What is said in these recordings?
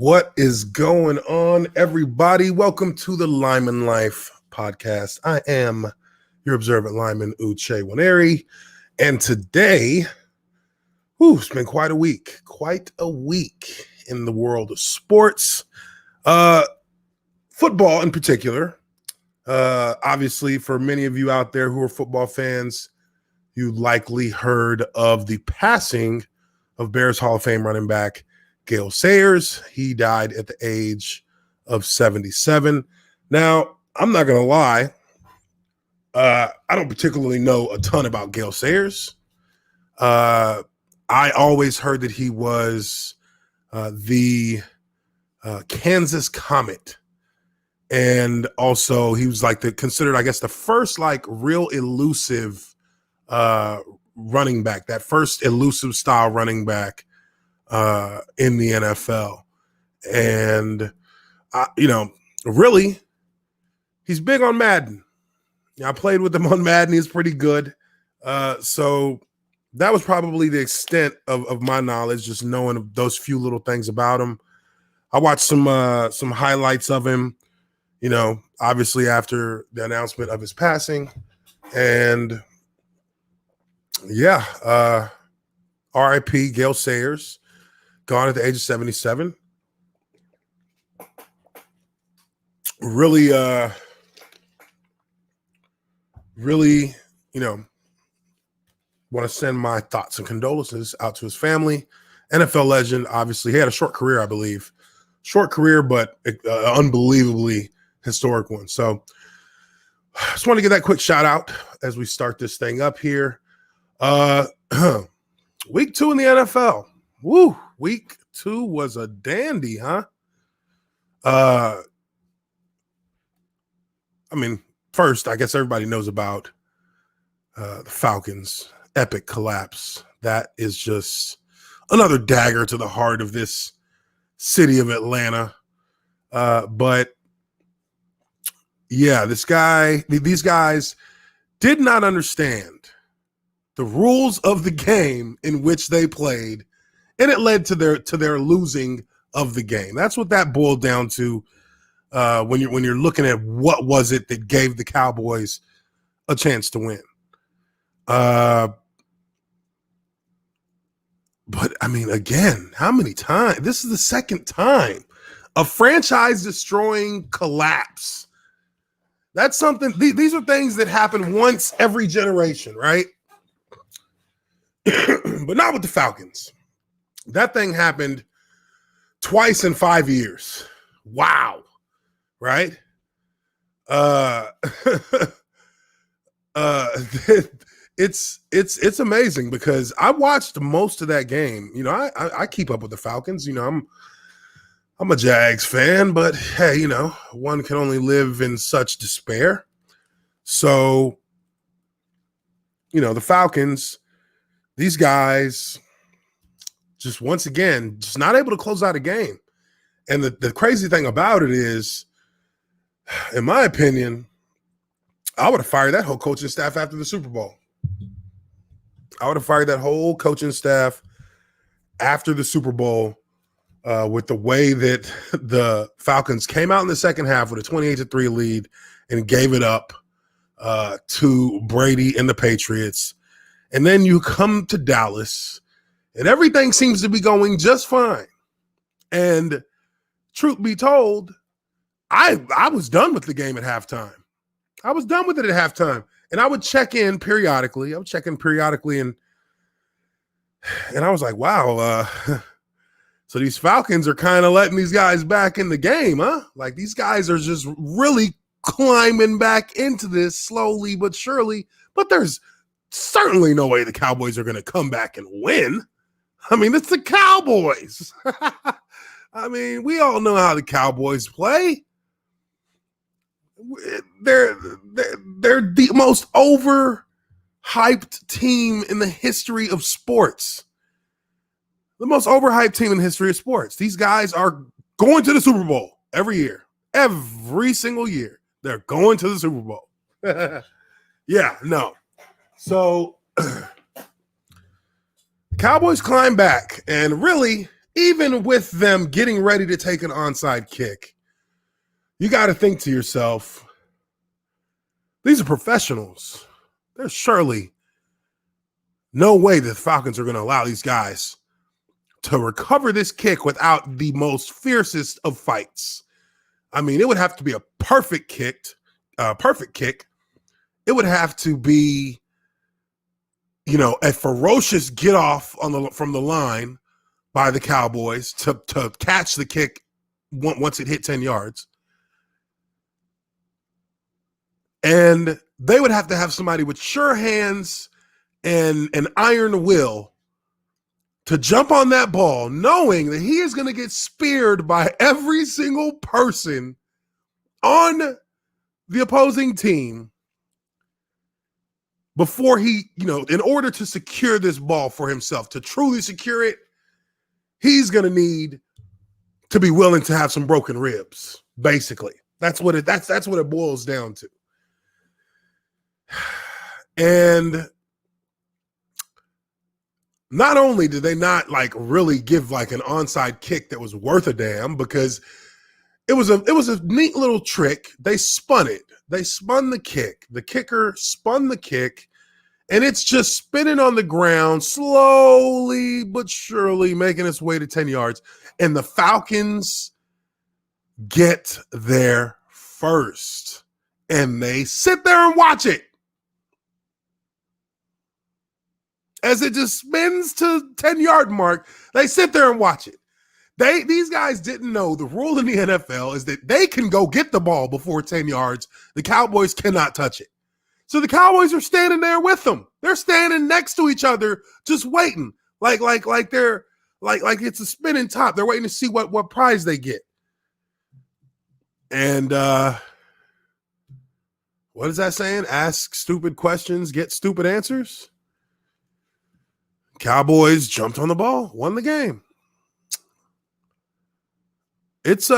What is going on, everybody? Welcome to the Lineman Life podcast. I am your observant lineman, Uche Nwaneri, and today, it's been quite a week in the world of sports, football in particular. Obviously, for many of you out there who are football fans, you likely heard of the passing of Bears Hall of Fame running back Gale Sayers. He died at the age of 77. Now, I'm not going to lie. I don't particularly know a ton about Gale Sayers. I always heard that he was the Kansas Comet. And also he was considered, I guess, the first real elusive running back, that first elusive style running back in the NFL. And, really, he's big on Madden. I played with him on Madden. He's pretty good. So that was probably the extent of my knowledge, just knowing those few little things about him. I watched some highlights of him, obviously after the announcement of his passing. And, RIP Gale Sayers. Gone at the age of 77. Really, want to send my thoughts and condolences out to his family. NFL legend, obviously. He had a short career, I believe. Short career, but unbelievably historic one. So just want to give that quick shout out as we start this thing up here. Week 2 in the NFL. Woo! Week 2 was a dandy, huh? First, I guess everybody knows about the Falcons' epic collapse. That is just another dagger to the heart of this city of Atlanta. But yeah, these guys did not understand the rules of the game in which they played. And it led to their losing of the game. That's what that boiled down to when you're looking at what was it that gave the Cowboys a chance to win. But again, how many times? This is the second time a franchise-destroying collapse. That's something. These are things that happen once every generation, right? But not with the Falcons. That thing happened twice in 5 years. Wow. Right? It's amazing because I watched most of that game. I keep up with the Falcons. I'm a Jags fan, but hey, one can only live in such despair. So, the Falcons, these guys just once again, just not able to close out a game. And the crazy thing about it is, in my opinion, I would have fired that whole coaching staff after the Super Bowl. I would have fired that whole coaching staff after the Super Bowl with the way that the Falcons came out in the second half with a 28-3 lead and gave it up to Brady and the Patriots. And then you come to Dallas and everything seems to be going just fine. And truth be told, I was done with the game at halftime. I was done with it at halftime. And I would check in periodically. And I was like, wow, so these Falcons are kind of letting these guys back in the game, huh? Like these guys are just really climbing back into this slowly but surely. But there's certainly no way the Cowboys are going to come back and win. It's the Cowboys. We all know how the Cowboys play. They're the most overhyped team in the history of sports. The most overhyped team in the history of sports. These guys are going to the Super Bowl every year. Every single year. They're going to the Super Bowl. Yeah, no. So Cowboys climb back, and really, even with them getting ready to take an onside kick, you got to think to yourself, these are professionals. There's surely no way that the Falcons are going to allow these guys to recover this kick without the most fiercest of fights. I mean, it would have to be a perfect kick. It would have to be, a ferocious get off from the line by the Cowboys to catch the kick once it hit 10 yards. And they would have to have somebody with sure hands and an iron will to jump on that ball, knowing that he is going to get speared by every single person on the opposing team before he, in order to secure this ball for himself, to truly secure it, he's going to need to be willing to have some broken ribs, basically. That's what it boils down to. And not only did they not really give an onside kick that was worth a damn, because it was a neat little trick. They spun it. They spun the kick. The kicker spun the kick, and it's just spinning on the ground slowly but surely, making its way to 10 yards. And the Falcons get there first, and they sit there and watch it as it just spins to 10-yard mark. They sit there and watch it. These guys didn't know the rule in the NFL is that they can go get the ball before 10 yards. The Cowboys cannot touch it. So the Cowboys are standing there with them. They're standing next to each other, just waiting, like they're like it's a spinning top. They're waiting to see what prize they get. And what is that saying? Ask stupid questions, get stupid answers. Cowboys jumped on the ball, won the game. It's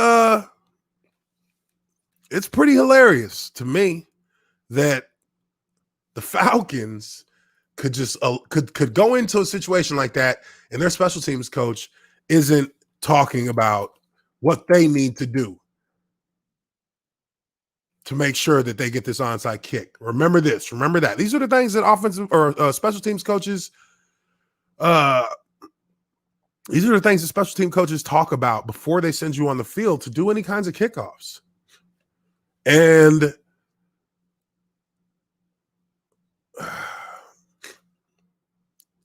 pretty hilarious to me that the Falcons could just could go into a situation like that, and their special teams coach isn't talking about what they need to do to make sure that they get this onside kick. Remember this, remember that. These are the things that offensive or special teams coaches these are the things that special team coaches talk about before they send you on the field to do any kinds of kickoffs. And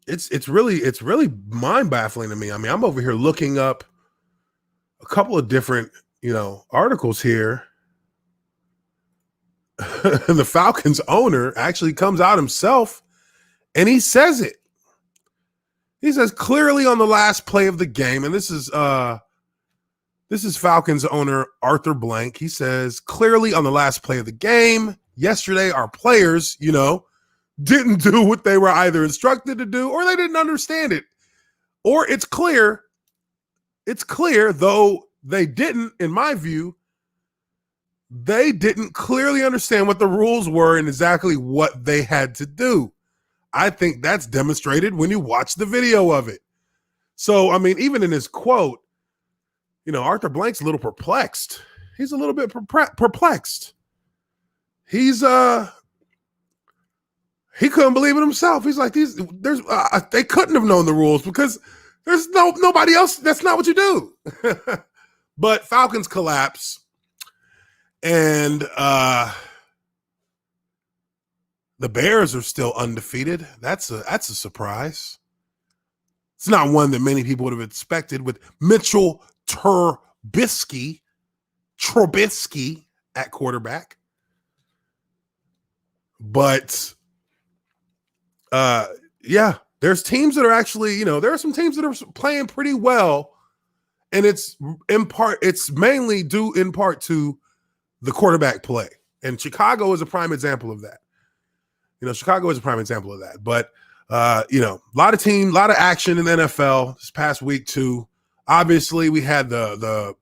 it's really mind-baffling to me. I mean, I'm over here looking up a couple of different, articles here. The Falcons owner actually comes out himself and he says it. He says clearly on the last play of the game, and this is Falcons owner Arthur Blank. He says clearly on the last play of the game yesterday, our players, didn't do what they were either instructed to do, or they didn't understand it. Or it's clear, though they didn't, in my view, they didn't clearly understand what the rules were and exactly what they had to do. I think that's demonstrated when you watch the video of it. So, I mean, even in his quote, Arthur Blank's a little perplexed. He's a little bit perplexed. He couldn't believe it himself. He's like, they couldn't have known the rules because there's nobody else. That's not what you do. But Falcons collapse, and the Bears are still undefeated. That's a surprise. It's not one that many people would have expected, with Mitchell Trubisky at quarterback. But there's teams that are actually, there are some teams that are playing pretty well, and it's mainly due in part to the quarterback play. And Chicago is a prime example of that. Chicago is a prime example of that. But, a lot of action in the NFL this past week too. Obviously, we had the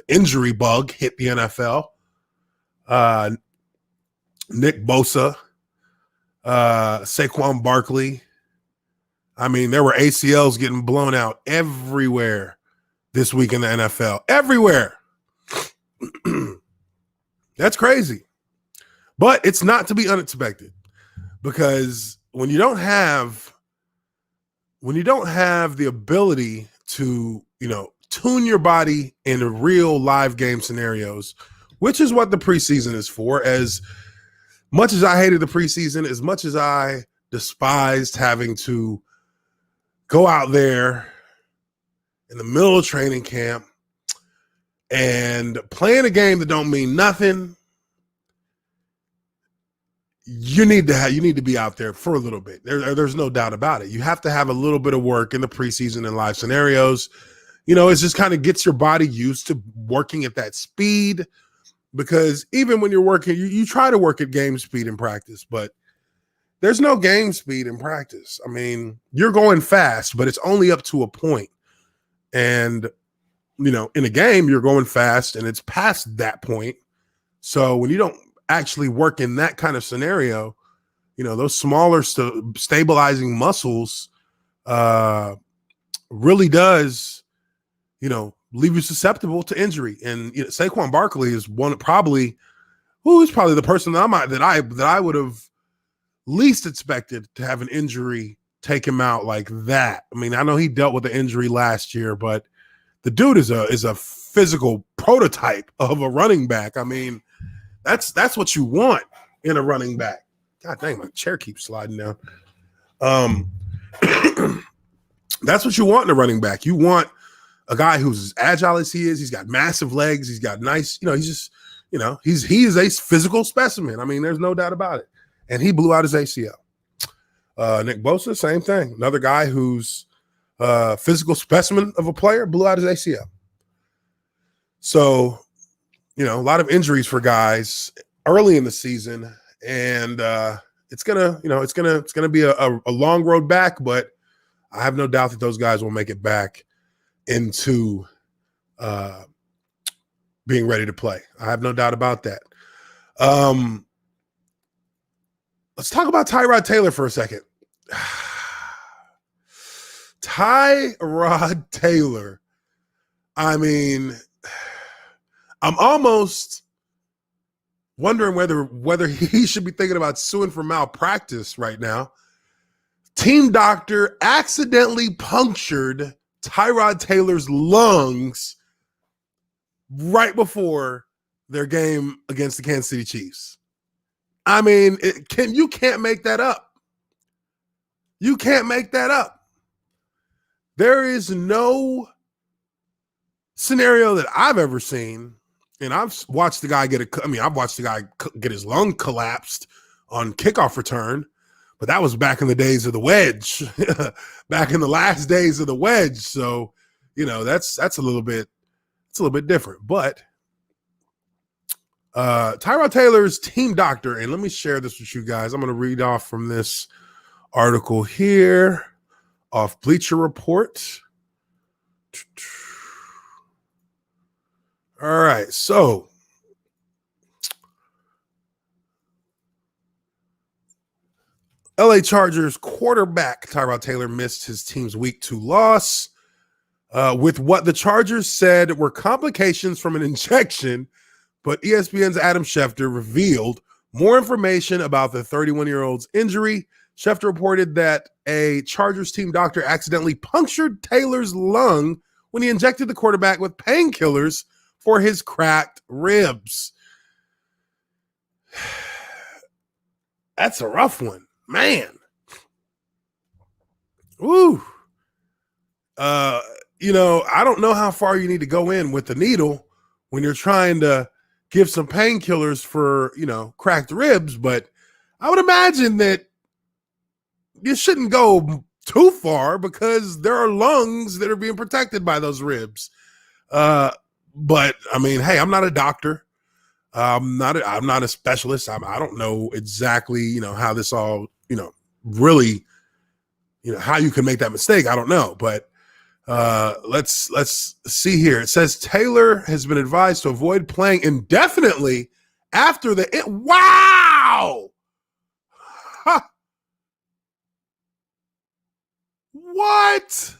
injury bug hit the NFL. Nick Bosa, Saquon Barkley. I mean, there were ACLs getting blown out everywhere this week in the NFL. Everywhere. That's crazy. But it's not to be unexpected, because when you don't have the ability to, tune your body in real live game scenarios, which is what the preseason is for. As much as I hated the preseason, as much as I despised having to go out there in the middle of training camp and playing a game that don't mean nothing, you need to be out there for a little bit. There's no doubt about it. You have to have a little bit of work in the preseason and live scenarios. It just kind of gets your body used to working at that speed, because even when you're working, you try to work at game speed in practice, but there's no game speed in practice. I mean, you're going fast, but it's only up to a point. And, in a game, you're going fast and it's past that point. So when you don't actually work in that kind of scenario, those smaller stabilizing muscles really does, leave you susceptible to injury. And Saquon Barkley is probably the person that I would have least expected to have an injury take him out like that. I mean, I know he dealt with the injury last year, but the dude is a physical prototype of a running back. I mean, that's what you want in a running back. God dang, my chair keeps sliding down. That's what you want in a running back. You want a guy who's as agile as he is. He's got massive legs. He's got nice, he's just, he is a physical specimen. I mean, there's no doubt about it. And he blew out his ACL. Nick Bosa, same thing. Another guy who's a physical specimen of a player, blew out his ACL. So, a lot of injuries for guys early in the season, and it's gonna be a long road back, but I have no doubt that those guys will make it back into being ready to play. I have no doubt about that. Let's talk about Tyrod Taylor for a second. Tyrod Taylor. I mean, I'm almost wondering whether he should be thinking about suing for malpractice right now. Team doctor accidentally punctured Tyrod Taylor's lungs right before their game against the Kansas City Chiefs. I mean, you can't make that up. You can't make that up. There is no scenario that I've ever seen, and I've watched the guy get his lung collapsed on kickoff return, but that was back in the days of the wedge, back in the last days of the wedge. So, that's a little bit different. But Tyrod Taylor's team doctor, and let me share this with you guys. I'm going to read off from this article here off Bleacher Report. All right, so LA Chargers quarterback Tyrod Taylor missed his team's week 2 loss with what the Chargers said were complications from an injection, but ESPN's Adam Schefter revealed more information about the 31-year-old's injury. Schefter reported that a Chargers team doctor accidentally punctured Taylor's lung when he injected the quarterback with painkillers for his cracked ribs. That's a rough one, man. Woo. I don't know how far you need to go in with the needle when you're trying to give some painkillers for, cracked ribs, but I would imagine that you shouldn't go too far because there are lungs that are being protected by those ribs. But I mean, hey, I'm not a doctor. I'm not a specialist. I don't know exactly, how this all, really, how you can make that mistake. I don't know, but let's see here. It says Taylor has been advised to avoid playing indefinitely after wow. Ha. What?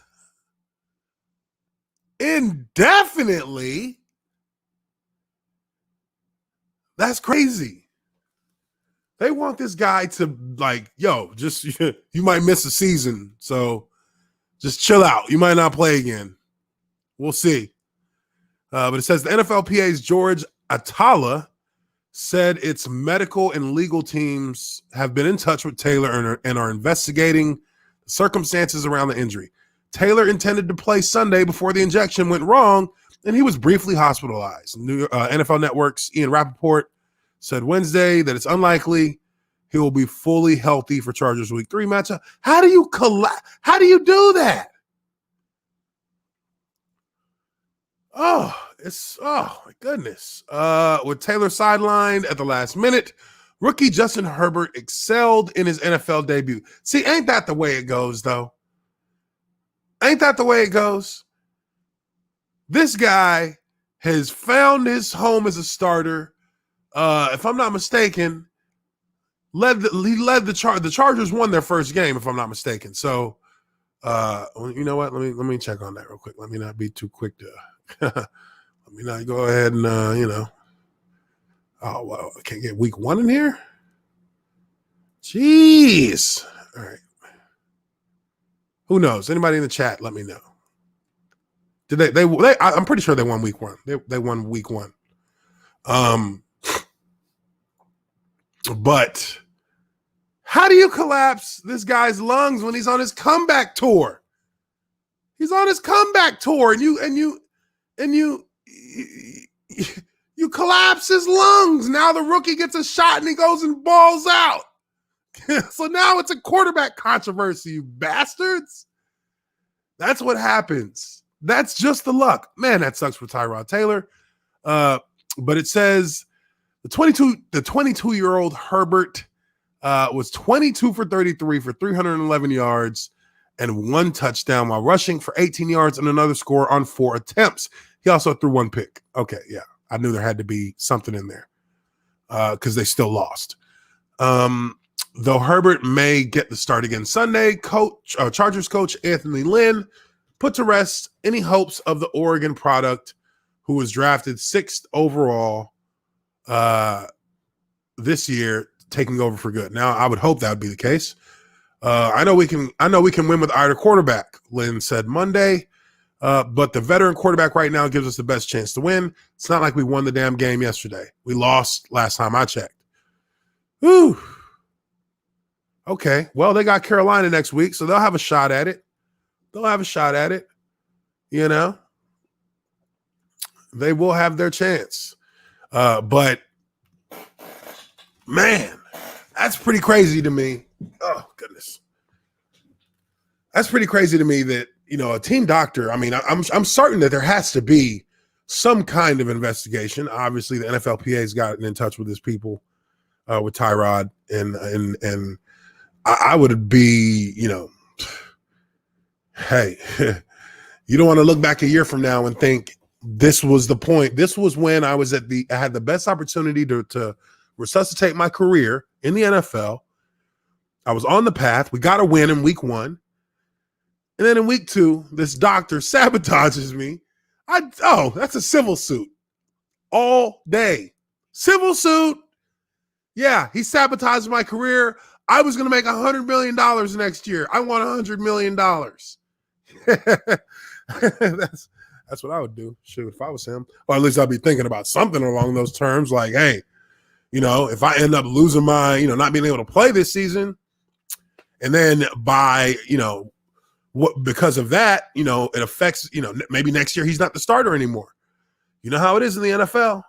indefinitely. That's crazy. They want this guy to just you might miss a season, so just chill out. You might not play again. We'll see. But it says the NFLPA's George Atala said its medical and legal teams have been in touch with Taylor and are investigating the circumstances around the injury. Taylor intended to play Sunday before the injection went wrong, and he was briefly hospitalized. NFL Network's Ian Rappaport said Wednesday that it's unlikely he will be fully healthy for Chargers Week 3 matchup. How do you do that? Oh my goodness. With Taylor sidelined at the last minute, rookie Justin Herbert excelled in his NFL debut. See, ain't that the way it goes, though? Ain't that the way it goes? This guy has found his home as a starter. If I'm not mistaken, the Chargers won their first game, if I'm not mistaken. So, you know what? Let me check on that real quick. Let me not be too quick to. Let me not go ahead and Oh wow, I can't get week 1 in here. Jeez. All right. Who knows? Anybody in the chat? Let me know. Did they? I'm pretty sure they won week 1. They won week 1. But how do you collapse this guy's lungs when he's on his comeback tour? He's on his comeback tour, and you collapse his lungs. Now the rookie gets a shot and he goes and balls out. So now it's a quarterback controversy, you bastards. That's what happens. That's just the luck. Man, that sucks for Tyrod Taylor. But it says the 22-year-old Herbert was 22 for 33 for 311 yards and 1 touchdown while rushing for 18 yards and another score on 4 attempts. He also threw 1 pick. Okay, yeah. I knew there had to be something in there because they still lost. Though Herbert may get the start again Sunday, Chargers coach Anthony Lynn put to rest any hopes of the Oregon product, who was drafted 6th overall this year, taking over for good. Now, I would hope that would be the case. I know we can win with either quarterback, Lynn said Monday. But the veteran quarterback right now gives us the best chance to win. It's not like we won the damn game yesterday. We lost last time I checked. Whew. Okay. Well, they got Carolina next week, so they'll have a shot at it. You know? They will have their chance. But, man, that's pretty crazy to me. Oh, goodness. That's pretty crazy to me that, a team doctor, I mean, I'm certain that there has to be some kind of investigation. Obviously, the NFLPA's gotten in touch with his people, with Tyrod, and I would be, hey, you don't want to look back a year from now and think this was the point. This was when I had the best opportunity to resuscitate my career in the NFL. I was on the path. We got a win in week 1. And then in week 2, this doctor sabotages me. That's a civil suit all day. Civil suit. Yeah, he sabotaged my career. I was going to make $100 million next year. I want $100 million. That's what I would do. Shoot, if I was him. Or at least I'd be thinking about something along those terms. Like, hey, if I end up losing my, not being able to play this season, and then by, because of that, it affects, maybe next year he's not the starter anymore. You know how it is in the NFL.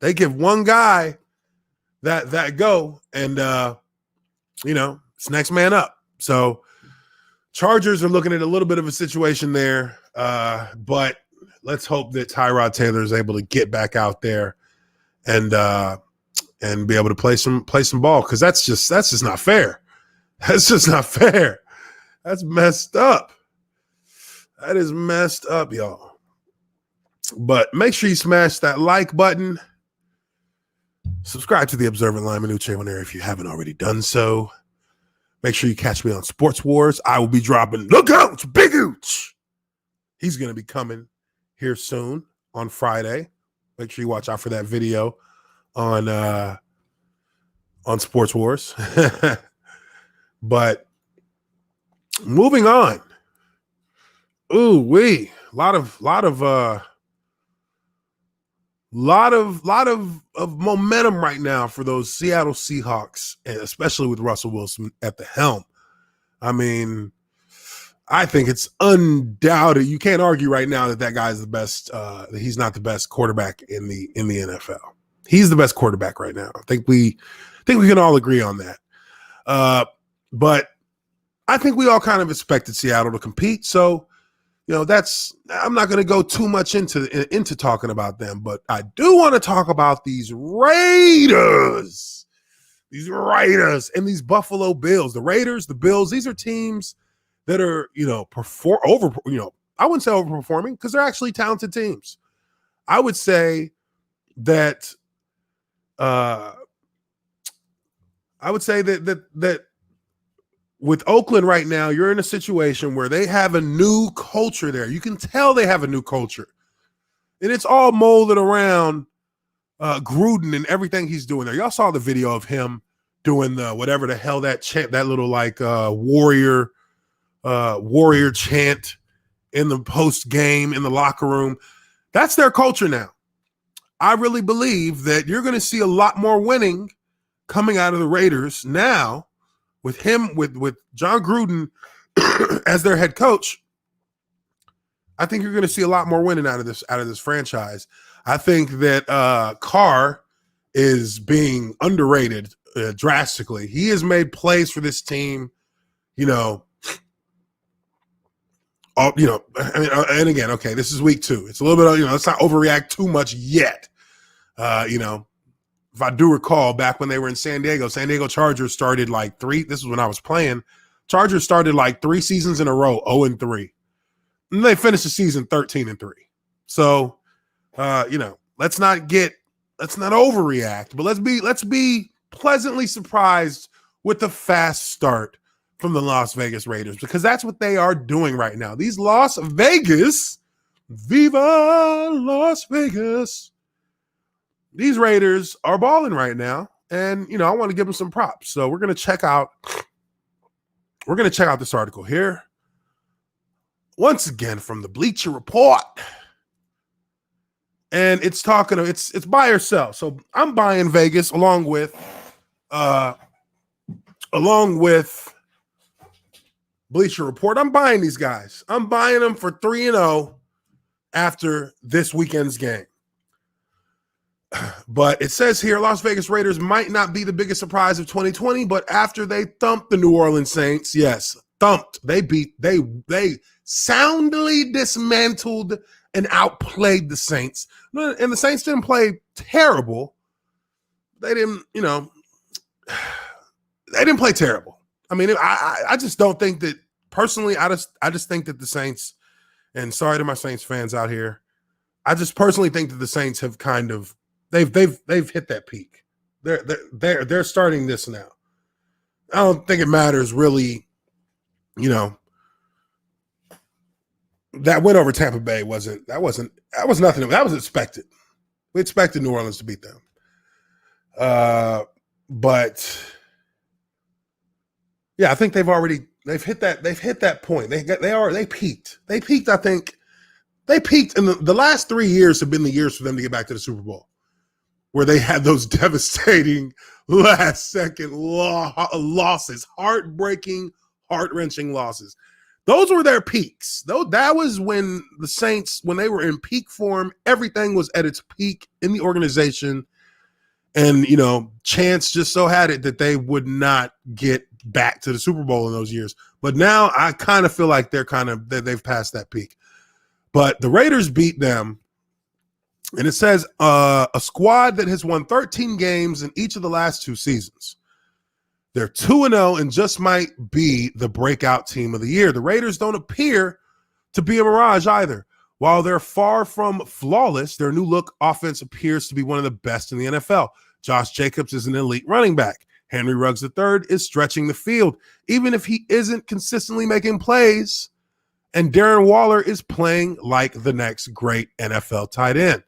They give one guy that go, and it's next man up. So Chargers are looking at a little bit of a situation there, but let's hope that Tyrod Taylor is able to get back out there and be able to play some ball, because that's just not fair. That's just not fair. That's messed up. That is messed up, y'all. But make sure you smash that like button. Subscribe to the Observant Lineman, Uche Nwaneri, if you haven't already done so. Make sure you catch me on Sports Wars. I will be dropping, look out, it's Big Uche. He's going to be coming here soon on Friday. Make sure you watch out for that video on Sports Wars. But moving on. Ooh, wee. Lot of momentum right now for those Seattle Seahawks, and especially with Russell Wilson at the helm. I mean, I think it's undoubted. You can't argue right now that guy is the best. He's not the best quarterback in the NFL. He's the best quarterback right now. I think we can all agree on that. But I think we all kind of expected Seattle to compete. So, I'm not going to go too much into talking about them, but I do want to talk about these Raiders and these Buffalo Bills. The Raiders, the Bills, these are teams that are, I wouldn't say overperforming because they're actually talented teams. I would say that with Oakland right now, you're in a situation where they have a new culture there. You can tell they have a new culture. And it's all molded around Gruden and everything he's doing there. Y'all saw the video of him doing the whatever the hell that chant, that little like warrior chant in the post game in the locker room. That's their culture now. I really believe that you're going to see a lot more winning coming out of the Raiders now with him, with John Gruden as their head coach. I think you're going to see a lot more winning out of this franchise. I think that Carr is being underrated drastically. He has made plays for this team, and again, okay, this is week 2. It's a little bit, let's not overreact too much yet. If I do recall, back when they were in San Diego Chargers started like 3. This is when I was playing. Chargers started like 3 seasons in a row, 0-3. And they finished the season 13-3. So, let's not overreact, but let's be pleasantly surprised with the fast start from the Las Vegas Raiders, because that's what they are doing right now. These Las Vegas, Viva Las Vegas. These Raiders are balling right now, and I want to give them some props. So we're gonna check out this article here. Once again from the Bleacher Report. And it's buy or sell. So I'm buying Vegas along with Bleacher Report. I'm buying these guys. I'm buying them for 3-0 after this weekend's game. But it says here, Las Vegas Raiders might not be the biggest surprise of 2020, but after they thumped the New Orleans Saints, yes, thumped. They soundly dismantled and outplayed the Saints. And the Saints didn't play terrible. They didn't play terrible. I mean, I just don't think that, personally, I just think that the Saints, and sorry to my Saints fans out here, I just personally think that the Saints have kind of, they've hit that peak. They're starting this now. I don't think it matters really, that win over Tampa Bay was nothing. That was expected. We expected New Orleans to beat them. But yeah, I think they've hit that point. They peaked. They peaked, I think. They peaked, and the last 3 years have been the years for them to get back to the Super Bowl, where they had those devastating last-second losses, heartbreaking, heart-wrenching losses. Those were their peaks. That was when the Saints, when they were in peak form, everything was at its peak in the organization. And, chance just so had it that they would not get back to the Super Bowl in those years. But now I kind of feel like they've passed that peak. But the Raiders beat them. And it says a squad that has won 13 games in each of the last 2 seasons. They're 2-0 and just might be the breakout team of the year. The Raiders don't appear to be a mirage either. While they're far from flawless, their new look offense appears to be one of the best in the NFL. Josh Jacobs is an elite running back. Henry Ruggs III is stretching the field. Even if he isn't consistently making plays, And Darren Waller is playing like the next great NFL tight end.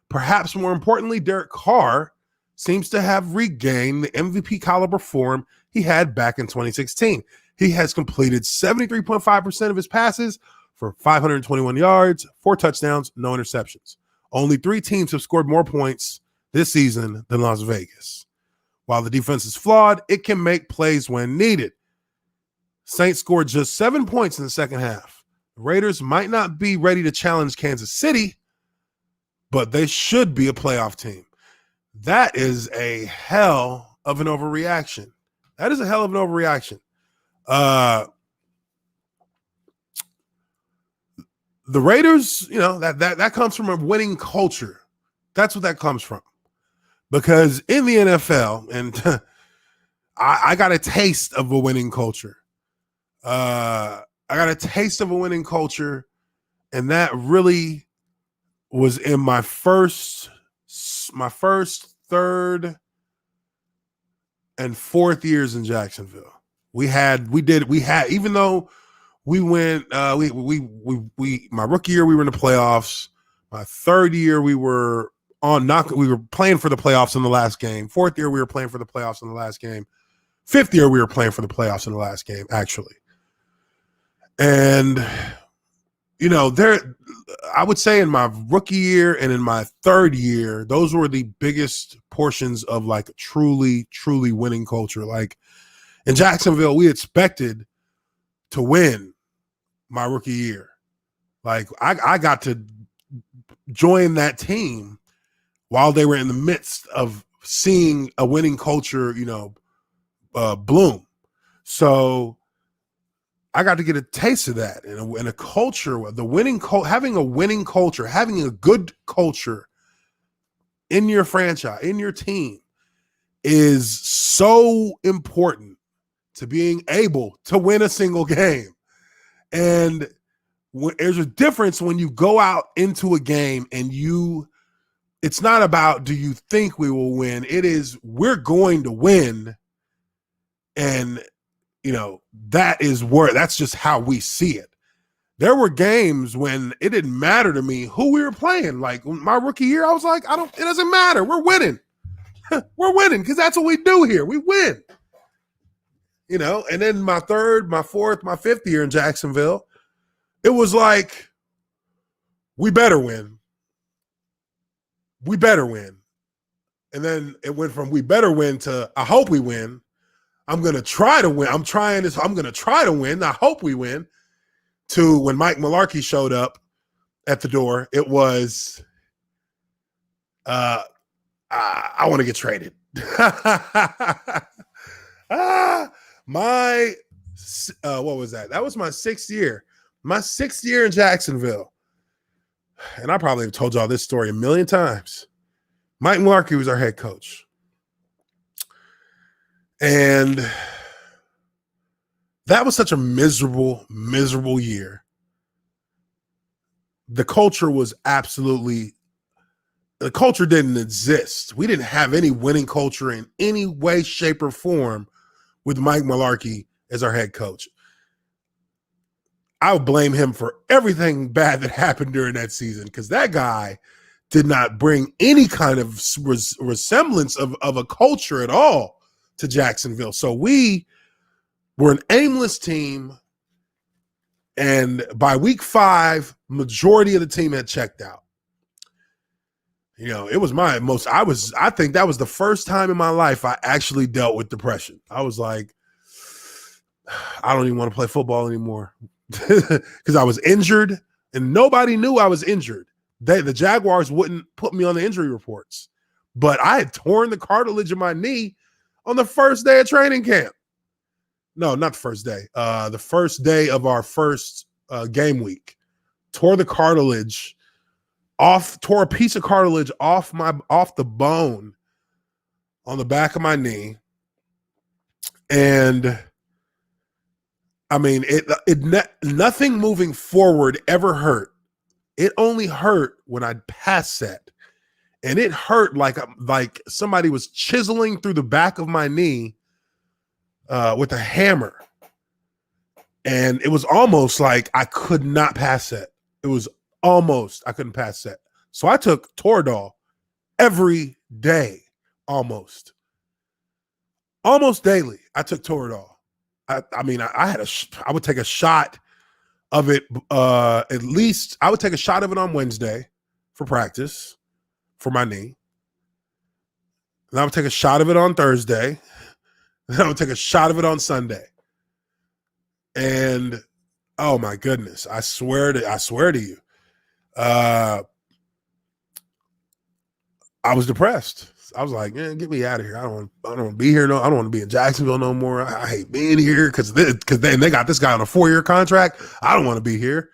Perhaps more importantly, Derek Carr seems to have regained the MVP caliber form he had back in 2016. He has completed 73.5% of his passes for 521 yards, 4 touchdowns, no interceptions. Only 3 teams have scored more points this season than Las Vegas. While the defense is flawed, it can make plays when needed. Saints scored just 7 points in the second half. The Raiders might not be ready to challenge Kansas City, but they should be a playoff team. That is a hell of an overreaction. That is a hell of an overreaction. The Raiders, that comes from a winning culture. That's what that comes from. Because in the NFL, and I got a taste of a winning culture. I got a taste of a winning culture, and that really was in my first, third, and fourth years in Jacksonville. Even though we went, my rookie year we were in the playoffs. My third year we were playing for the playoffs in the last game. Fourth year we were playing for the playoffs in the last game. Fifth year we were playing for the playoffs in the last game, actually. And I would say in my rookie year and in my third year, those were the biggest portions of like a truly, truly winning culture. Like in Jacksonville, we expected to win my rookie year. Like I got to join that team while they were in the midst of seeing a winning culture, bloom. So I got to get a taste of that and a culture, having a winning culture, having a good culture in your franchise, in your team is so important to being able to win a single game. And there's a difference when you go out into a game and it's not about, do you think we will win? It is, we're going to win. And that's just how we see it. There were games when it didn't matter to me who we were playing. Like my rookie year, I was like, it doesn't matter. We're winning. We're winning because that's what we do here. We win. And then my third, my fourth, my fifth year in Jacksonville, it was like, we better win. We better win. And then it went from we better win to I hope we win. I'm going to try to win. I'm going to try to win. I hope we win. To when Mike Mularkey showed up at the door, it was, I want to get traded. What was that? That was my 6th year. My 6th year in Jacksonville. And I probably have told y'all this story a million times. Mike Mularkey was our head coach. And that was such a miserable, miserable year. The culture didn't exist. We didn't have any winning culture in any way, shape, or form with Mike Mularkey as our head coach. I would blame him for everything bad that happened during that season because that guy did not bring any kind of resemblance of a culture at all to Jacksonville. So we were an aimless team, and by week 5, majority of the team had checked out. It was I think that was the first time in my life I actually dealt with depression. I was like, I don't even want to play football anymore because I was injured and nobody knew I was injured. The Jaguars wouldn't put me on the injury reports, but I had torn the cartilage in my knee on the first day of training camp. No, not the first day. The first day of our first game week. Tore the cartilage off, tore a piece of cartilage off the bone on the back of my knee. And I mean, nothing moving forward ever hurt. It only hurt when I'd pass set. And it hurt like somebody was chiseling through the back of my knee with a hammer. And it was almost like I could not pass set. It was almost I couldn't pass set. So I took Toradol every day, almost daily. I took Toradol. I would take a shot of it. At least I would take a shot of it on Wednesday for practice for my knee. And I would take a shot of it on Thursday. And I would take a shot of it on Sunday. And oh my goodness, I swear to you, I was depressed. I was like, man, get me out of here. I don't want to be here. No, I don't want to be in Jacksonville no more. I hate being here because they got this guy on a 4-year contract. I don't want to be here.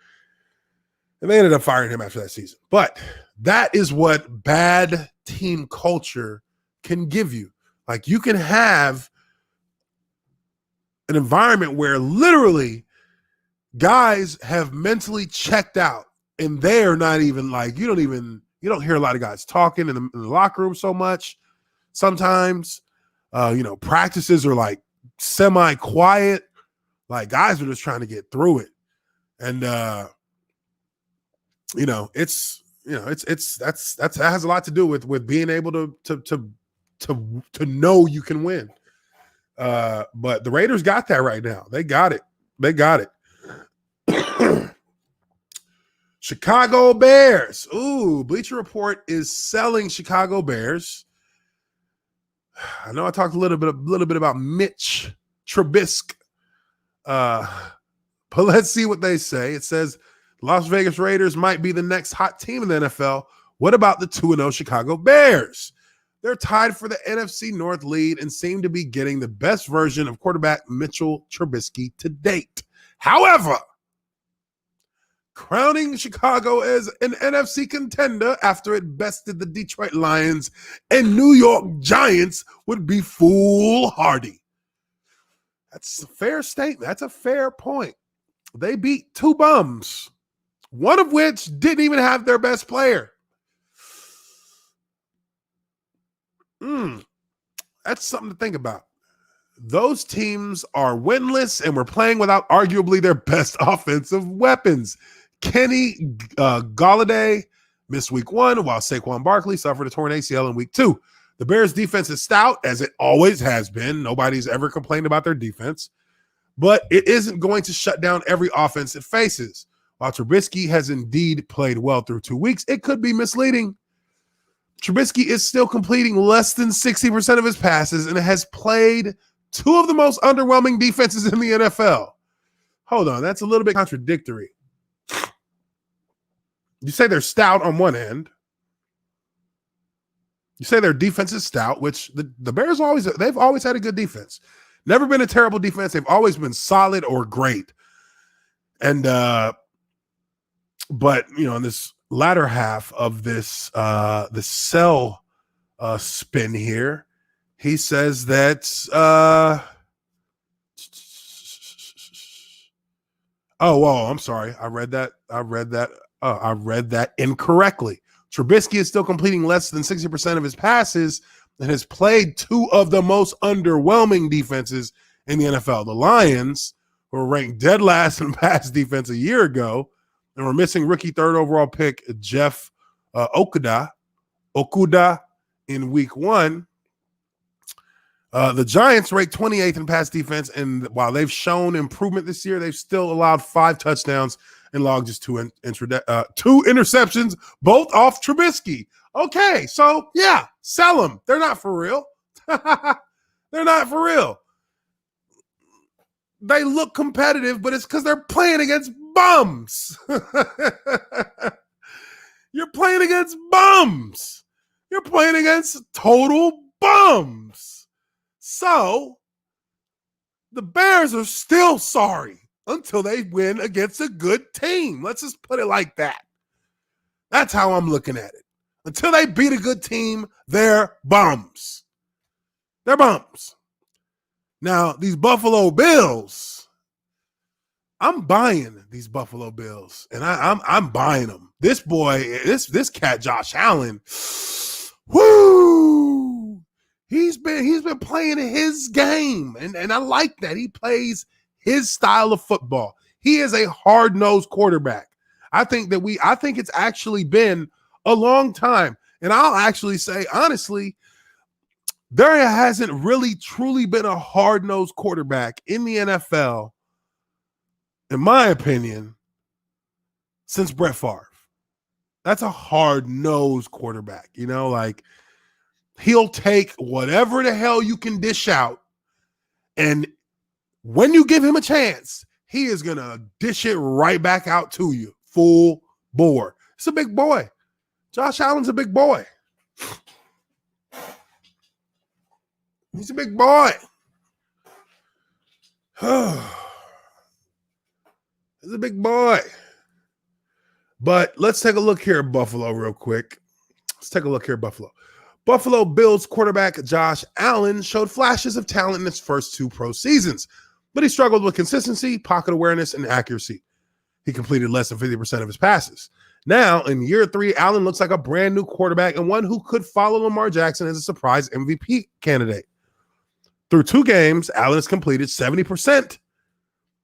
And they ended up firing him after that season. But that is what bad team culture can give you. Like, you can have an environment where literally guys have mentally checked out and they are not even like, you don't hear a lot of guys talking in the locker room so much. Sometimes, practices are like semi-quiet. Like, guys are just trying to get through it. And, that has a lot to do with being able to know you can win. But the Raiders got that right now. They got it. Chicago Bears. Ooh, Bleacher Report is selling Chicago Bears. I know I talked a little bit about Mitch Trubisky. But let's see what they say. It says Las Vegas Raiders might be the next hot team in the NFL. What about the 2-0 Chicago Bears? They're tied for the NFC North lead and seem to be getting the best version of quarterback Mitchell Trubisky to date. However, crowning Chicago as an NFC contender after it bested the Detroit Lions and New York Giants would be foolhardy. That's a fair statement. That's a fair point. They beat 2 bums, one of which didn't even have their best player. That's something to think about. Those teams are winless and we're playing without arguably their best offensive weapons. Kenny Golladay missed week 1, while Saquon Barkley suffered a torn ACL in week 2. The Bears' defense is stout, as it always has been. Nobody's ever complained about their defense. But it isn't going to shut down every offense it faces. While Trubisky has indeed played well through 2 weeks, it could be misleading. Trubisky is still completing less than 60% of his passes and has played 2 of the most underwhelming defenses in the NFL. Hold on, that's a little bit contradictory. You say they're stout on one end. You say their defense is stout, which the Bears they've always had a good defense. Never been a terrible defense. They've always been solid or great. And but in this latter half of this the sell spin here, he says that I'm sorry. I read that incorrectly. Trubisky is still completing less than 60% of his passes and has played 2 of the most underwhelming defenses in the NFL. The Lions, who were ranked dead last in pass defense a year ago, and were missing rookie 3rd overall pick Jeff Okudah in week 1. The Giants ranked 28th in pass defense, and while they've shown improvement this year, they've still allowed 5 touchdowns and logged just 2 interceptions, both off Trubisky. Okay, so yeah, sell them. They're not for real. They're not for real. They look competitive, but it's because they're playing against bums. You're playing against bums. You're playing against total bums. So the Bears are still sorry until they win against a good team. Let's just put it like that. That's how I'm looking at it. Until they beat a good team, they're bums. They're bums. Now, these Buffalo Bills, I'm buying these Buffalo Bills, and I'm buying them. This boy, this cat, Josh Allen, whoo! He's been playing his game, and I like that. He plays his style of football. He is a hard-nosed quarterback. I think it's actually been a long time. And I'll actually say, honestly, there hasn't really truly been a hard-nosed quarterback in the NFL, in my opinion, since Brett Favre. That's a hard-nosed quarterback, like he'll take whatever the hell you can dish out, and when you give him a chance, he is going to dish it right back out to you, full bore. It's a big boy. Josh Allen's a big boy. He's a big boy. He's a big boy. But let's take a look here at Buffalo real quick. Buffalo Bills quarterback Josh Allen showed flashes of talent in his first 2 pro seasons, but he struggled with consistency, pocket awareness, and accuracy. He completed less than 50% of his passes. Now, in year 3, Allen looks like a brand new quarterback and one who could follow Lamar Jackson as a surprise MVP candidate. Through 2 games, Allen has completed 70%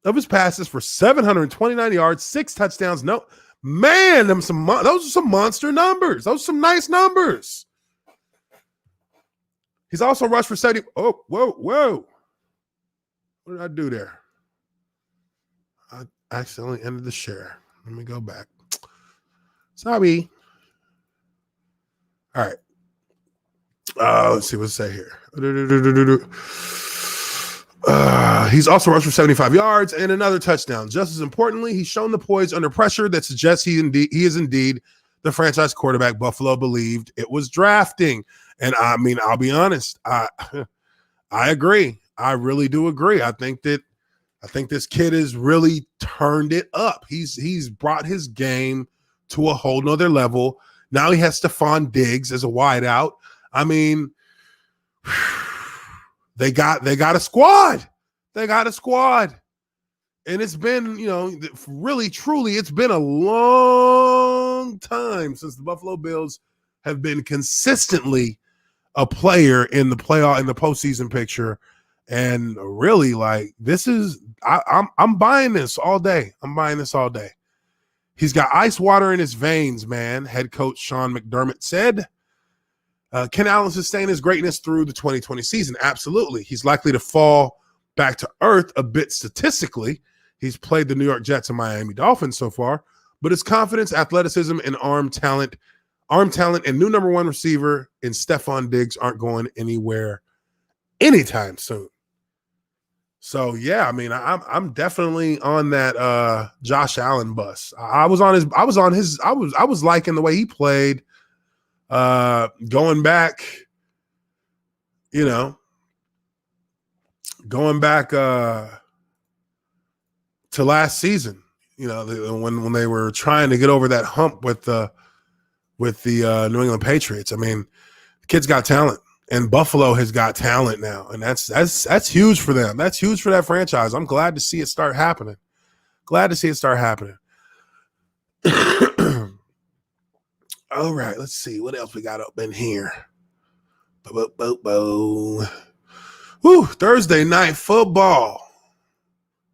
of his passes for 729 yards, 6 touchdowns. No, man, those are some monster numbers. Those are some nice numbers. He's also rushed for 70. Oh, whoa. What did I do there? I accidentally ended the share. Let me go back. Sorry. All right. Let's see what it say here. He's also rushed for 75 yards and another touchdown. Just as importantly, he's shown the poise under pressure that suggests he is indeed the franchise quarterback Buffalo believed it was drafting. And I mean, I'll be honest, I agree. I really do agree. I think this kid has really turned it up. He's brought his game to a whole nother level. Now he has Stephon Diggs as a wideout. I mean, they got a squad. And it's been, really, truly, it's been a long time since the Buffalo Bills have been consistently a player in the postseason picture. And really, like, this is, I'm buying this all day. He's got ice water in his veins, man. Head coach Sean McDermott said. Can Allen sustain his greatness through the 2020 season? Absolutely. He's likely to fall back to earth a bit statistically. He's played the New York Jets and Miami Dolphins so far, but his confidence, athleticism, and arm talent, and new number 1 receiver in Stephon Diggs aren't going anywhere anytime soon. So yeah, I mean, I'm definitely on that Josh Allen bus. I was liking the way he played. Going back to last season, when they were trying to get over that hump with the New England Patriots. I mean, the kid's got talent, and Buffalo has got talent now, and that's huge for them. That's huge for that franchise. I'm glad to see it start happening. All right, let's see what else we got up in here. Woo, Thursday night football.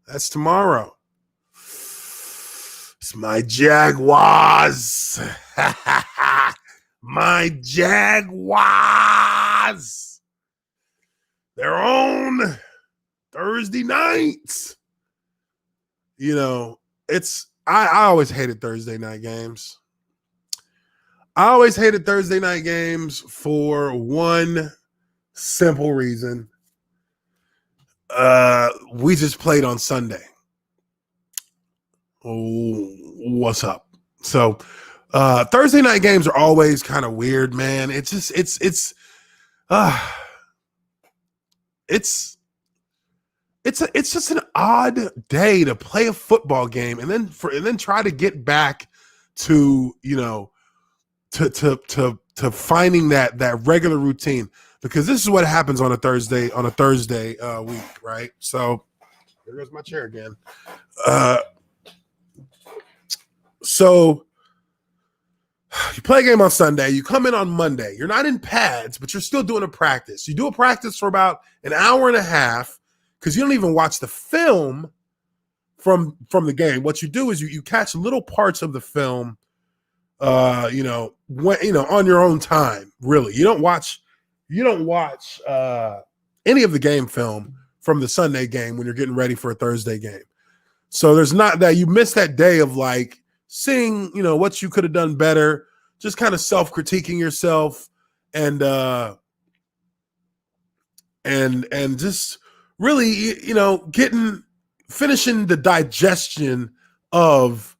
That's tomorrow. It's my Jaguars. My Jaguars. They're on Thursday nights. I always hated Thursday night games. For one simple reason. We just played on Sunday. Oh, what's up? So Thursday night games are always kind of weird, man. It's just an odd day to play a football game and then try to get back to to finding that regular routine, because this is what happens on a Thursday week, right? So here goes my chair again. So you play a game on Sunday, you come in on Monday, you're not in pads, but you're still doing a practice. You do a practice for about an hour and a half because you don't even watch the film from the game. What you do is you catch little parts of the film, on your own time. Really, you don't watch any of the game film from the Sunday game when you're getting ready for a Thursday game. So there's not that you miss that day of like seeing, what you could have done better, just kind of self-critiquing yourself and just really, finishing the digestion of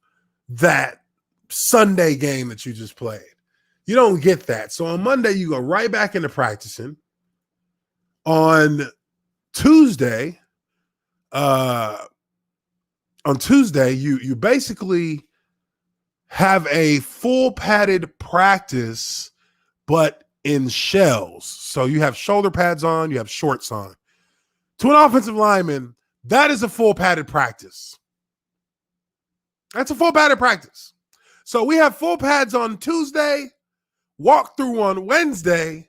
that Sunday game that you just played. You don't get that. So on Monday, you go right back into practicing. On Tuesday, you basically have a full padded practice, but in shells. So you have shoulder pads on, you have shorts on. To an offensive lineman, that is a full padded practice. That's a full padded practice. So we have full pads on Tuesday, walkthrough on Wednesday,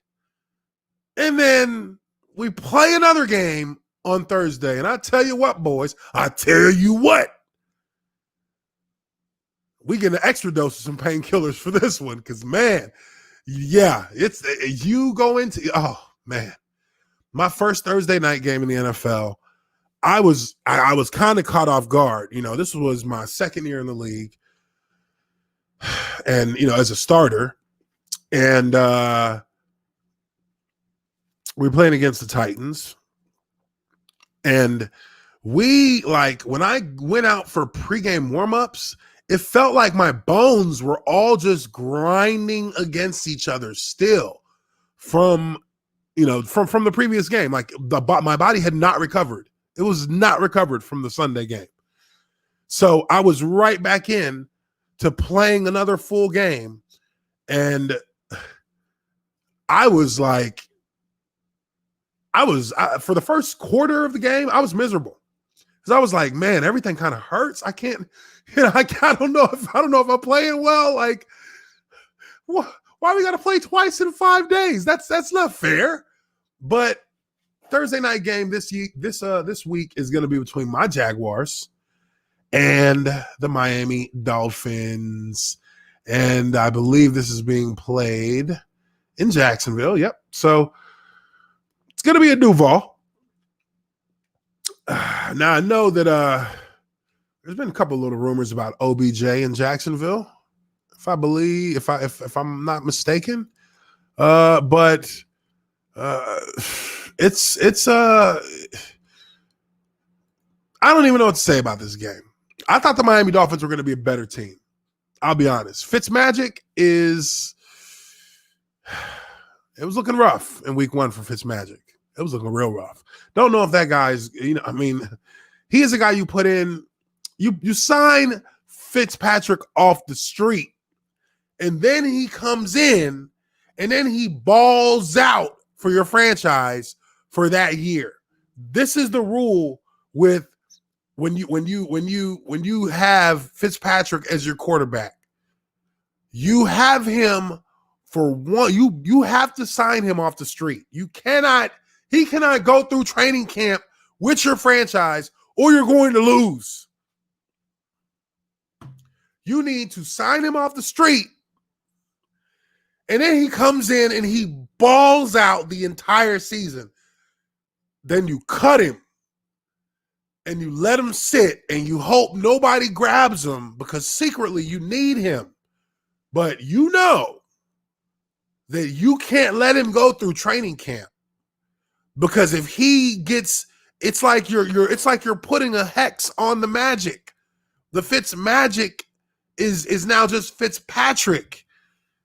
and then we play another game on Thursday. And I tell you what, boys, we get an extra dose of some painkillers for this one because, man, yeah, it's you go into my first Thursday night game in the NFL. I was kind of caught off guard. This was my second year in the league, and as a starter, and we were playing against the Titans, and when I went out for pregame warmups, it felt like my bones were all just grinding against each other still from the previous game. Like my body had not recovered. It was not recovered from the Sunday game. So I was right back in to playing another full game. And I was for the first quarter of the game, I was miserable. Because I was like, man, everything kind of hurts. I can't, I don't know if I'm playing well. Like, why we got to play twice in 5 days? That's not fair. But Thursday night game this week is going to be between my Jaguars and the Miami Dolphins, and I believe this is being played in Jacksonville. Yep. So it's going to be a Duval. Now I know that there's been a couple of little rumors about OBJ in Jacksonville, if I'm not mistaken. But it's I don't even know what to say about this game. I thought the Miami Dolphins were going to be a better team. I'll be honest. Fitzmagic it was looking rough in week 1 for Fitzmagic. It was looking real rough. Don't know if that guy's, he is a guy you put in, you sign Fitzpatrick off the street, and then he comes in, and then he balls out for your franchise for that year. This is the rule with when you have Fitzpatrick as your quarterback. You have him for one. You have to sign him off the street. He cannot go through training camp with your franchise, or you're going to lose. You need to sign him off the street, and then he comes in and he balls out the entire season. Then you cut him and you let him sit and you hope nobody grabs him because secretly you need him. But you know that you can't let him go through training camp, because if he gets, it's like you're putting a hex on the Magic. The Fitz Magic is now just Fitzpatrick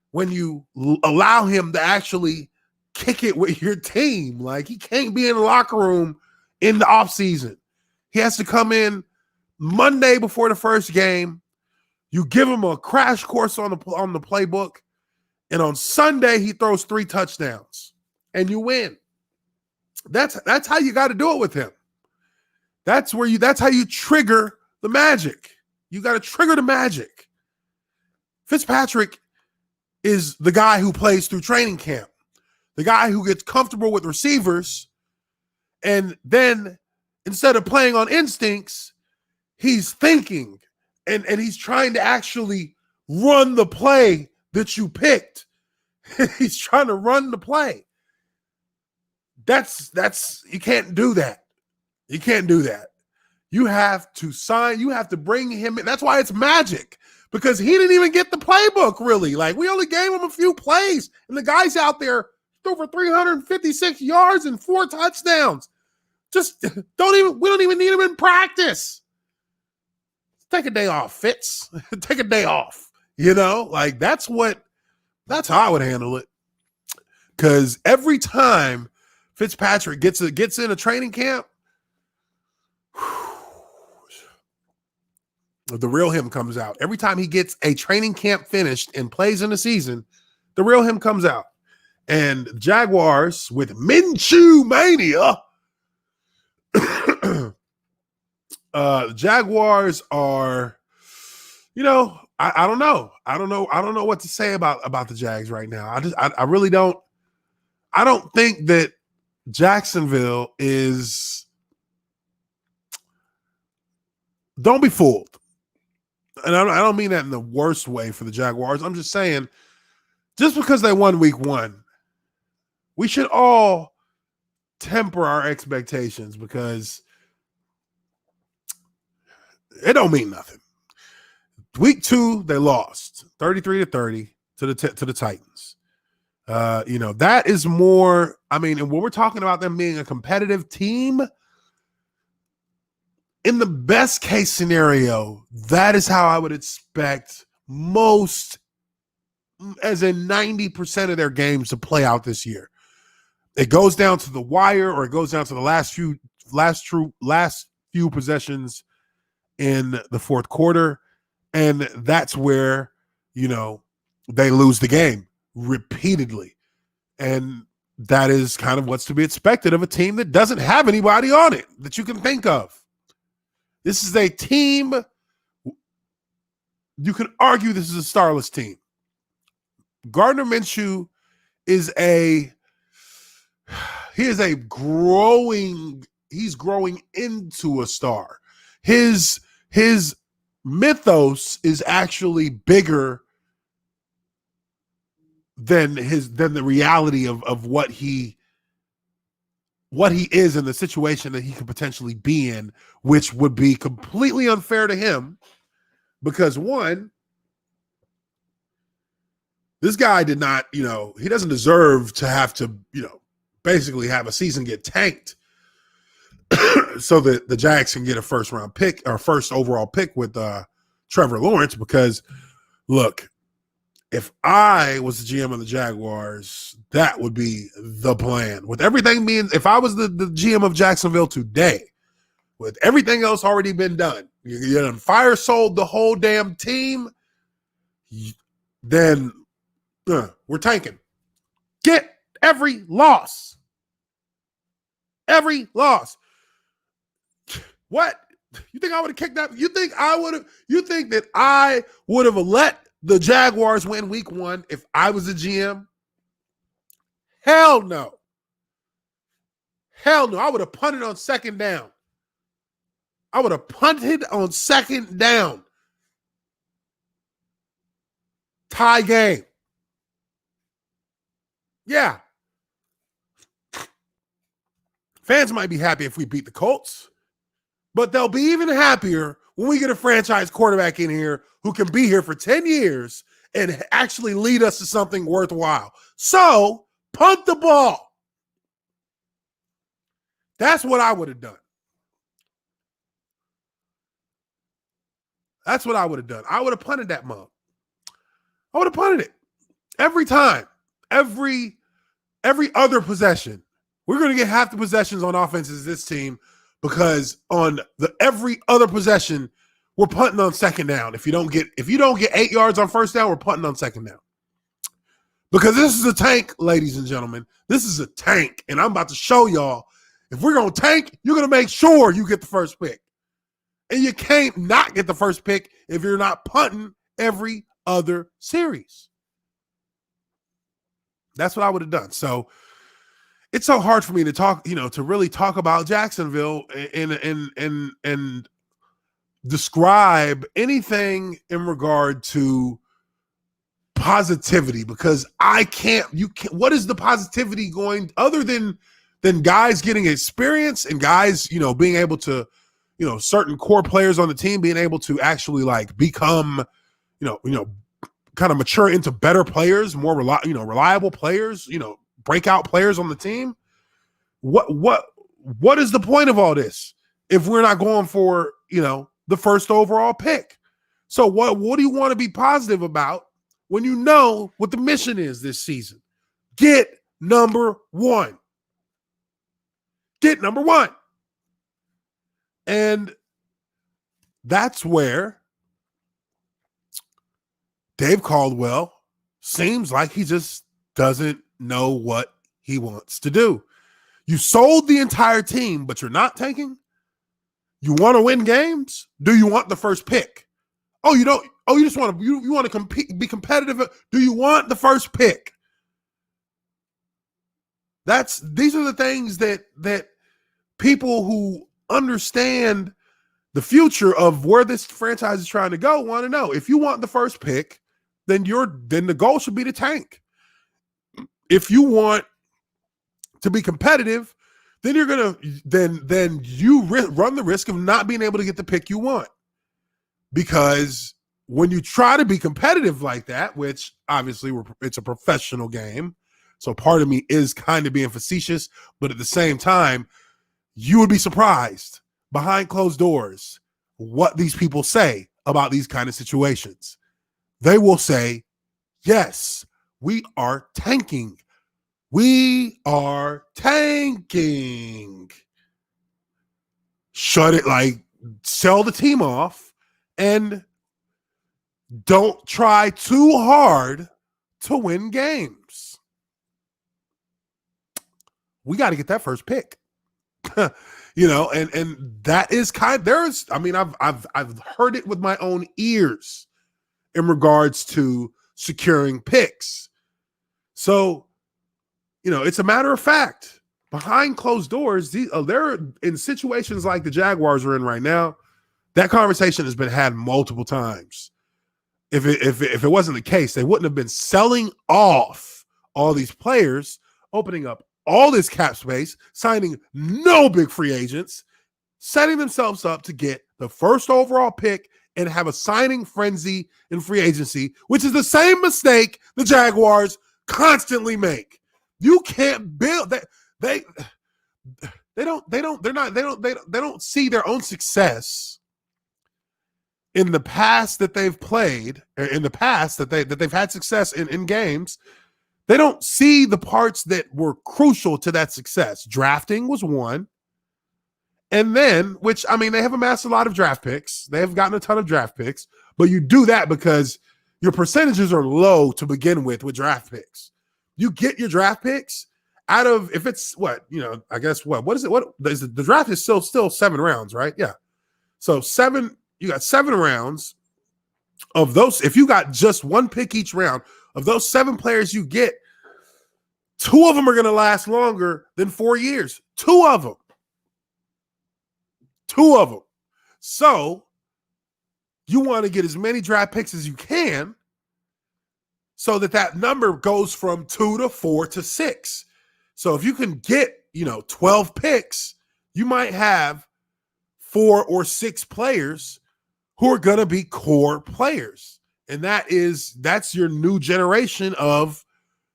when you allow him to actually kick it with your team. Like, he can't be in the locker room in the offseason. He has to come in Monday before the first game. You give him a crash course on the playbook, and on Sunday he throws 3 touchdowns and you win. That's how you got to do it with him. That's how you trigger the magic. You got to trigger the magic. Fitzpatrick is the guy who plays through training camp, the guy who gets comfortable with receivers, and then instead of playing on instincts, he's thinking and he's trying to actually run the play that you picked. He's trying to run the play. That's you can't do that. You can't do that. You have to bring him in. That's why it's magic, because he didn't even get the playbook, really. Like, we only gave him a few plays, and the guy's out there over 356 yards and 4 touchdowns. Just we don't even need him in practice. Take a day off, Fitz. Take a day off. Like, that's how I would handle it. Because every time Fitzpatrick gets in a training camp, the real him comes out. Every time he gets a training camp finished and plays in the season, the real him comes out. And Jaguars, with Minshew mania, Jaguars are, I don't know. I don't know what to say about the Jags right now. I really don't. I don't think that Jacksonville is. Don't be fooled. And I don't mean that in the worst way for the Jaguars. I'm just saying, just because they won week 1, we should all temper our expectations, because it don't mean nothing. Week 2, they lost 33-30 to the Titans. That is more. I mean, and when we're talking about them being a competitive team, in the best case scenario, that is how I would expect most, as in 90% of their games, to play out this year. It goes down to the wire, or it goes down to the last few possessions in the fourth quarter, and that's where they lose the game repeatedly. And that is kind of what's to be expected of a team that doesn't have anybody on it that you can think of. This is a team, you can argue this is a starless team. Gardner Minshew he's growing into a star. His mythos is actually bigger than the reality of what he is in the situation that he could potentially be in, which would be completely unfair to him, because one, this guy did not, he doesn't deserve to have to, basically have a season get tanked so that the Jags can get a first round pick or first overall pick with Trevor Lawrence. Because look, if I was the GM of the Jaguars, that would be the plan. With everything being, if I was the GM of Jacksonville today, with everything else already been done, you done fire sold the whole damn team, then we're tanking. Get every loss. Every loss. What? You think I would have kicked that? You think that I would have let the Jaguars win week 1 if I was a GM? Hell no. Hell no. I would have punted on second down. Tie game. Yeah. Fans might be happy if we beat the Colts, but they'll be even happier when we get a franchise quarterback in here who can be here for 10 years and actually lead us to something worthwhile. So, punt the ball. That's what I would have done. I would have punted that mug. I would have punted it every time, every other possession. We're going to get half the possessions on offense as this team, because on the every other possession, we're punting on second down. If you don't get 8 yards on first down, we're punting on second down. Because this is a tank, ladies and gentlemen. This is a tank, and I'm about to show y'all, if we're going to tank, you're going to make sure you get the first pick. And you can't not get the first pick if you're not punting every other series. That's what I would have done. So it's so hard for me to talk, to really talk about Jacksonville and describe anything in regard to positivity, because what is the positivity going other than guys getting experience and guys, being able to, certain core players on the team being able to actually like become, kind of mature into better players, more reliable players, breakout players on the team. What is the point of all this if we're not going for, the first overall pick? So what do you want to be positive about when you know what the mission is this season? Get number one. Get number one. And that's where Dave Caldwell seems like he just doesn't know what he wants to do. You sold the entire team, but you're not tanking? You want to win games? Do you want the first pick? Oh, you don't. Oh, you just want to you want to compete, be competitive. Do you want the first pick? These are the things that people who understand the future of where this franchise is trying to go want to know. If you want the first pick, then the goal should be to tank. If you want to be competitive, then you're gonna then you run the risk of not being able to get the pick you want. Because when you try to be competitive like that, which obviously it's a professional game, so part of me is kind of being facetious, but at the same time, you would be surprised behind closed doors what these people say about these kind of situations. They will say, yes, we are tanking. We are tanking. Shut it, like sell the team off and don't try too hard to win games. We got to get that first pick. And that is I've heard it with my own ears in regards to securing picks. So, it's a matter of fact. Behind closed doors, they're in situations like the Jaguars are in right now. That conversation has been had multiple times. If it wasn't the case, they wouldn't have been selling off all these players, opening up all this cap space, signing no big free agents, setting themselves up to get the first overall pick and have a signing frenzy in free agency, which is the same mistake the Jaguars constantly make. You can't build that. They don't see their own success in the past that they've played, in the past that they've had success in games. They don't see the parts that were crucial to that success. Drafting was one. And then, they have amassed a lot of draft picks. They have gotten a ton of draft picks, but you do that because your percentages are low to begin with draft picks. You get your draft picks out of, if it's what is it? The draft is still 7 rounds, right? Yeah. So you got 7 rounds of those. If you got just one pick each round of those 7 players you get, 2 of them are going to last longer than 4 years. 2 of them. So you want to get as many draft picks as you can so that number goes from 2 to 4 to 6. So if you can get, 12 picks, you might have 4 or 6 players who are going to be core players. And that's your new generation of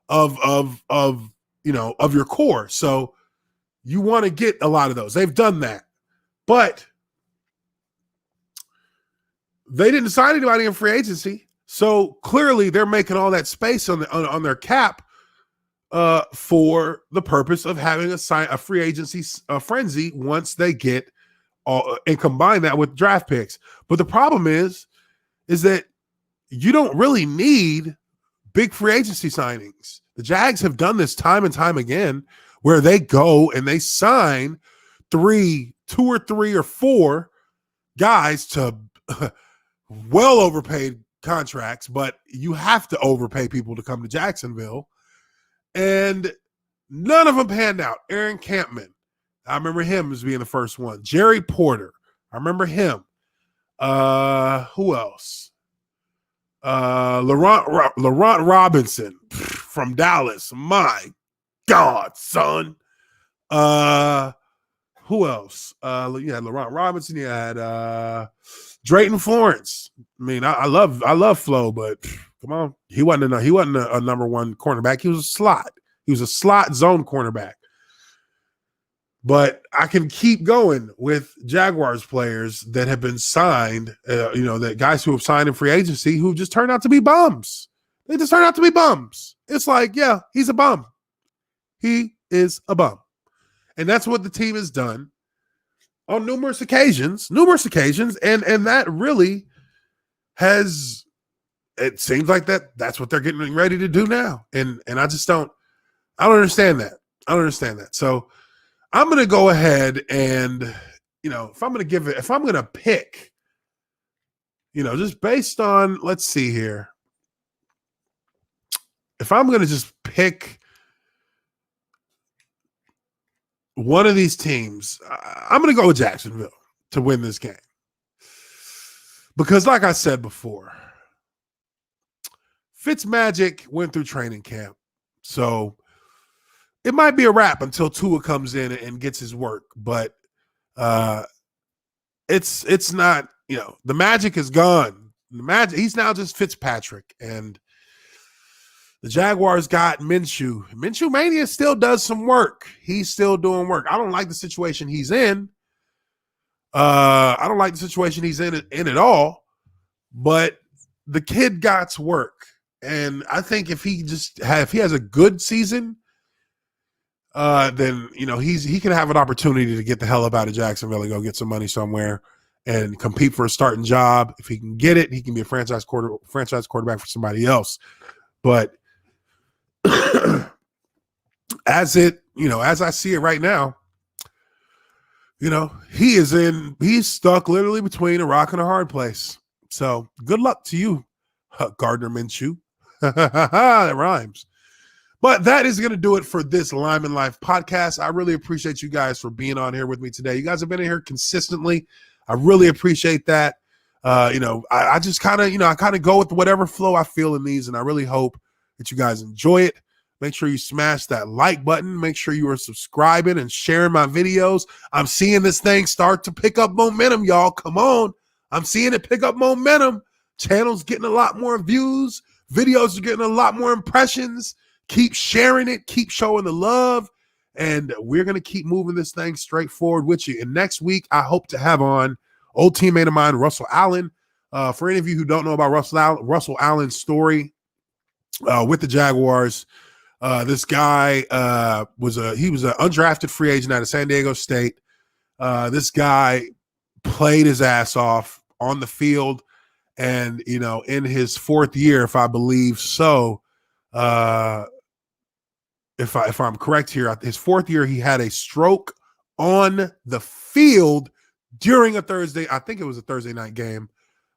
your core. So you want to get a lot of those. They've done that. But they didn't sign anybody in free agency. So clearly they're making all that space on their cap for the purpose of having a free agency frenzy once they get and combine that with draft picks. But the problem is that you don't really need big free agency signings. The Jags have done this time and time again where they go and they sign 2 or 3 or 4 guys to well overpaid contracts, but you have to overpay people to come to Jacksonville. And none of them panned out. Aaron Campman, I remember him as being the first one. Jerry Porter, I remember him. Who else? Laurent Robinson from Dallas. My God, son. Who else? You had Laurent Robinson. You had Drayton Florence. I mean, I love Flo, but come on, he wasn't a number one cornerback. He was a slot. He was a slot zone cornerback. But I can keep going with Jaguars players that have been signed, that guys who have signed in free agency who just turned out to be bums. They just turned out to be bums. It's like, yeah, he's a bum. He is a bum. And that's what the team has done on numerous occasions, and that really has, it seems like that's what they're getting ready to do now. And I don't understand that. So I'm going to go ahead and, if I'm going to pick, just based on, let's see here. If I'm going to just pick one of these teams, I'm going to go with Jacksonville to win this game. Because like I said before, Fitzmagic went through training camp. So it might be a wrap until Tua comes in and gets his work, but it's not, the magic is gone. He's now just Fitzpatrick, and the Jaguars got Minshew. Minshew Mania still does some work. He's still doing work. I don't like the situation he's in. I don't like the situation he's in at all, but the kid got work. And I think if he has a good season, then he can have an opportunity to get the hell up out of Jacksonville and go get some money somewhere and compete for a starting job. If he can get it, he can be a franchise quarterback for somebody else. But as I see it right now, he's stuck literally between a rock and a hard place. So good luck to you, Gardner Minshew. That rhymes. But that is going to do it for this Lineman Life podcast. I really appreciate you guys for being on here with me today. You guys have been in here consistently. I really appreciate that. I just kind of go with whatever flow I feel in these, and I really hope that you guys enjoy it. Make sure you smash that like button. Make sure you are subscribing and sharing my videos. I'm seeing this thing start to pick up momentum, y'all. Come on. I'm seeing it pick up momentum. Channel's getting a lot more views. Videos are getting a lot more impressions. Keep sharing it. Keep showing the love. And we're going to keep moving this thing straight forward with you. And next week, I hope to have on old teammate of mine, Russell Allen. For any of you who don't know about Russell Allen's story with the Jaguars, this guy was an undrafted free agent out of San Diego State. This guy played his ass off on the field. And, in his fourth year, if I believe so, if I'm correct here, his fourth year, he had a stroke on the field during a Thursday. I think it was a Thursday night game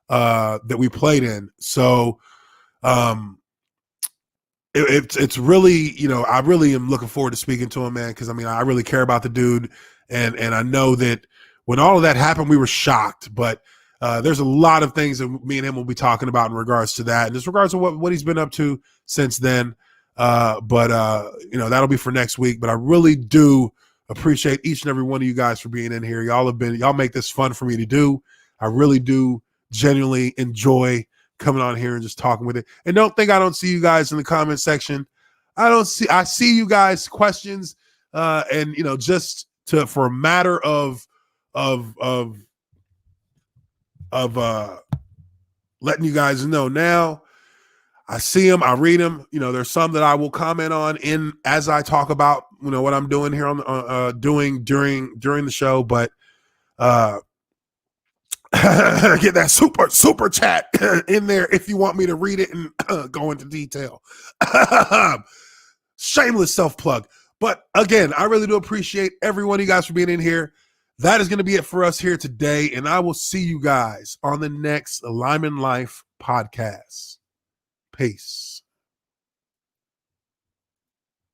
that we played in. So it's really, I really am looking forward to speaking to him, man, because I really care about the dude, and I know that when all of that happened, we were shocked, but there's a lot of things that me and him will be talking about in regards to that, and just regards to what he's been up to since then. But that'll be for next week. But I really do appreciate each and every one of you guys for being in here. Y'all make this fun for me to do. I really do genuinely enjoy coming on here and just talking with it. And don't think I don't see you guys in the comment section. I see you guys questions, and just for a matter of letting you guys know now. I see them, I read them. There's some that I will comment on as I talk about what I'm doing here on doing during the show. But get that super chat in there if you want me to read it and go into detail. Shameless self plug. But again, I really do appreciate every one of you guys for being in here. That is going to be it for us here today, and I will see you guys on the next Lineman Life podcast. Peace.